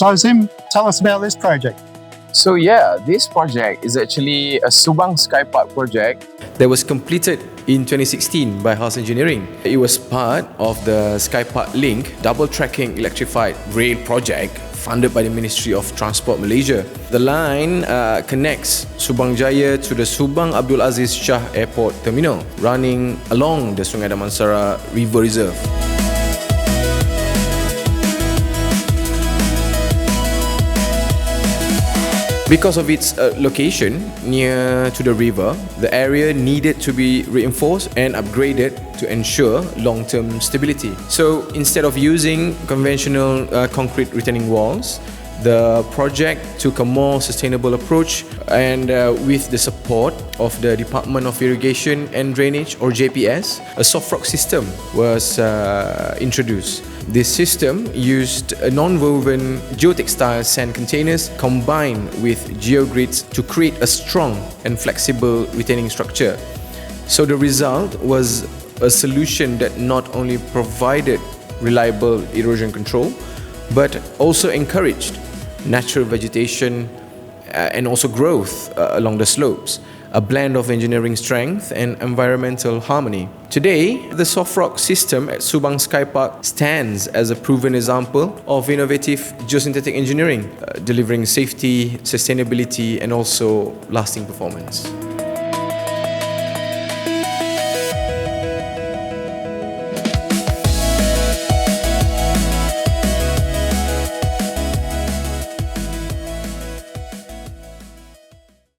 So Zim, tell us about this project. So yeah, this project is actually a Subang Skypark project that was completed in 2016 by House Engineering. It was part of the Skypark Link double-tracking electrified rail project funded by the Ministry of Transport Malaysia. The line connects Subang Jaya to the Subang Abdul Aziz Shah Airport Terminal, running along the Sungai Damansara River Reserve. Because of its location near to the river, the area needed to be reinforced and upgraded to ensure long-term stability. So instead of using conventional concrete retaining walls, the project took a more sustainable approach, and with the support of the Department of Irrigation and Drainage, or JPS, a soft rock system was introduced. This system used non-woven geotextile sand containers combined with geogrids to create a strong and flexible retaining structure. So the result was a solution that not only provided reliable erosion control, but also encouraged natural vegetation and also growth along the slopes, a blend of engineering strength and environmental harmony. Today, the soft rock system at Subang Skypark stands as a proven example of innovative geosynthetic engineering, delivering safety, sustainability and also lasting performance.